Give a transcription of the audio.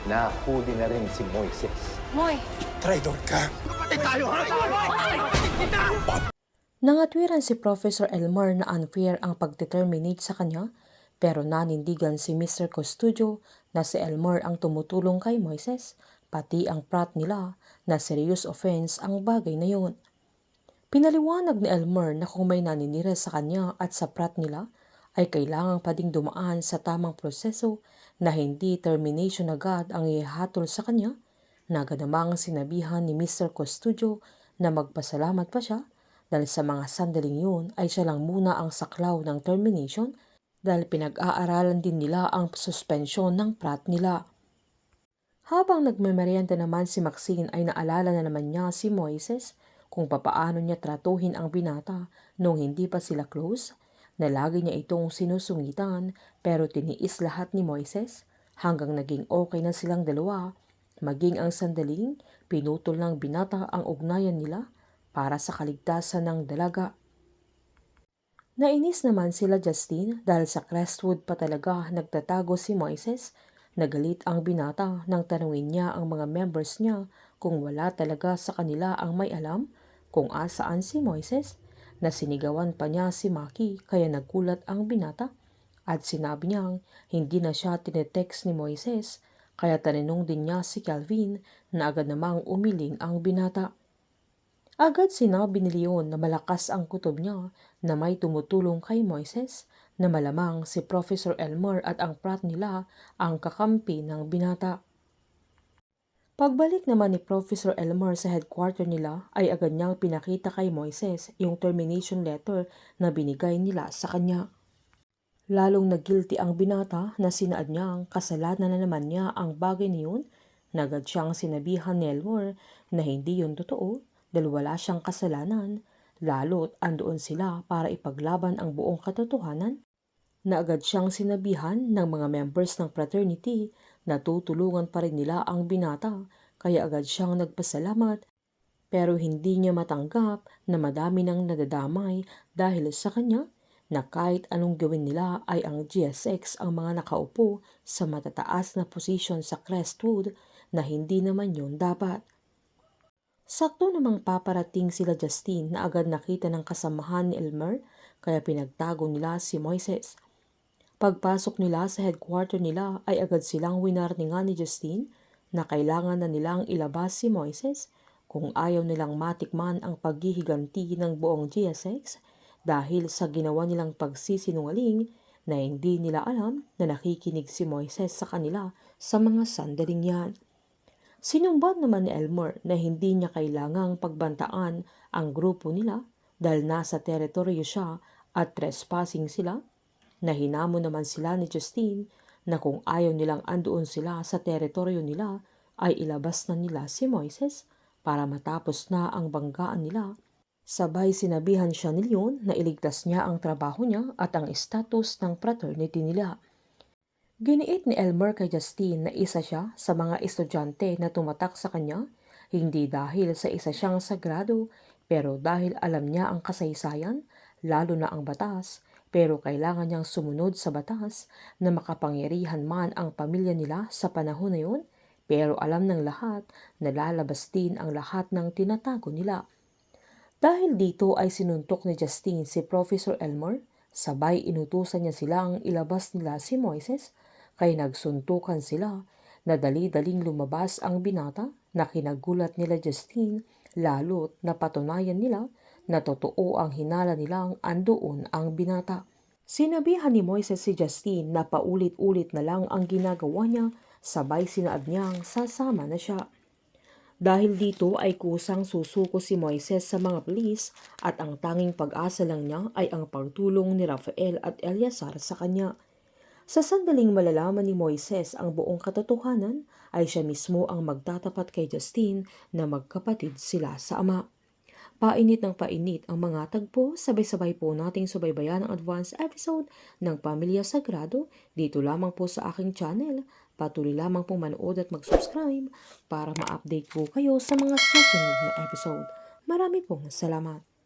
Nahuli na rin si Moises. Moy! Traidor ka! Kapatid tayo, ha? Nangatwiran si Professor Elmer na unfair ang pagdeterminate sa kanya, pero nanindigan si Mr. Custodio na si Elmer ang tumutulong kay Moises, pati ang prat nila na serious offense ang bagay na yun. Pinaliwanag ni Elmer na kung may naninira sa kanya at sa prat nila, ay kailangan pa ding dumaan sa tamang proseso na hindi termination agad ang ihahatol sa kanya, na ganamang sinabihan ni Mr. Custodio na magpasalamat pa siya dahil sa mga sandaling yun ay siya lang muna ang saklaw ng termination dahil pinag-aaralan din nila ang suspensyon ng prat nila. Habang nagmemeryenda naman si Maxine ay naalala na naman niya si Moises kung papaano niya tratuhin ang binata nung hindi pa sila close, na lagi niya itong sinusungitan pero tiniis lahat ni Moises hanggang naging okay na silang dalawa, maging ang sandaling pinutol ng binata ang ugnayan nila para sa kaligtasan ng dalaga. Nainis naman sila Justine dahil sa Crestwood pa talaga nagtatago si Moises. Nagalit ang binata nang tanungin niya ang mga members niya kung wala talaga sa kanila ang may alam kung asaan si Moises, na sinigawan pa niya si Maki kaya nagkulat ang binata at sinabi niyang hindi na siya tinetext ni Moises, kaya taninong din niya si Calvin na agad namang umiling ang binata. Agad sinabi ni Leon na malakas ang kutob niya na may tumutulong kay Moises, na malamang si Professor Elmer at ang prat nila ang kakampi ng binata. Pagbalik naman ni Professor Elmer sa headquarter nila ay agad niyang pinakita kay Moises yung termination letter na binigay nila sa kanya. Lalong nag-guilty ang binata na sinaad niyang kasalanan na naman niya ang bagay niyon, na agad siyang sinabihan ni Elmer na hindi yun totoo dahil wala siyang kasalanan, lalo't andoon sila para ipaglaban ang buong katotohanan, na agad siyang sinabihan ng mga members ng fraternity na tutulungan pa rin nila ang binata, kaya agad siyang nagpasalamat, pero hindi niya matanggap na madami nang nadadamay dahil sa kanya, na kahit anong gawin nila ay ang GSX ang mga nakaupo sa matataas na posisyon sa Crestwood, na hindi naman yun dapat. Sakto namang paparating sila Justine na agad nakita ng kasamahan ni Elmer, kaya pinagtago nila si Moises. Pagpasok nila sa headquarter nila ay agad silang winarningan ni Justine na kailangan na nilang ilabas si Moises kung ayaw nilang matikman ang paghihiganti ng buong GSX dahil sa ginawa nilang pagsisinungaling na hindi nila alam na nakikinig si Moises sa kanila sa mga sandaling yan. Sinumbat naman ni Elmer na hindi niya kailangang pagbantaan ang grupo nila dahil nasa teritoryo siya at trespassing sila, na hinamon naman sila ni Justine na kung ayaw nilang andoon sila sa teritoryo nila ay ilabas na nila si Moises para matapos na ang banggaan nila. Sabay sinabihan siya ni Leon na iligtas niya ang trabaho niya at ang status ng fraternity nila. Giniit ni Elmer kay Justine na isa siya sa mga estudyante na tumatak sa kanya, hindi dahil sa isa siyang sagrado, pero dahil alam niya ang kasaysayan, lalo na ang batas, pero kailangan niyang sumunod sa batas, na makapangyarihan man ang pamilya nila sa panahon na yun, pero alam ng lahat na lalabas din ang lahat ng tinatago nila. Dahil dito ay sinuntok ni Justine si Professor Elmer, sabay inutusan niya silang ilabas nila si Moises, kaya nagsuntukan sila, na dali-daling lumabas ang binata, na kinagulat nila Justine, lalo't napatunayan nila na totoo ang hinala nilang andoon ang binata. Sinabihan ni Moises si Justine na paulit-ulit na lang ang ginagawa niya, sabay sinaad niyang sasama na siya. Dahil dito ay kusang susuko si Moises sa mga pulis at ang tanging pag-asa lang niya ay ang pagtulong ni Rafael at Eleazar sa kanya. Sa sandaling malalaman ni Moises ang buong katotohanan ay siya mismo ang magtatapat kay Justine na magkapatid sila sa ama. Painit ng painit ang mga tagpo, sabay-sabay po nating subaybayan ang advance episode ng Pamilya Sagrado dito lamang po sa aking channel. Patuloy lamang pong manood at mag-subscribe para ma-update po kayo sa mga susunod na episode. Marami pong salamat.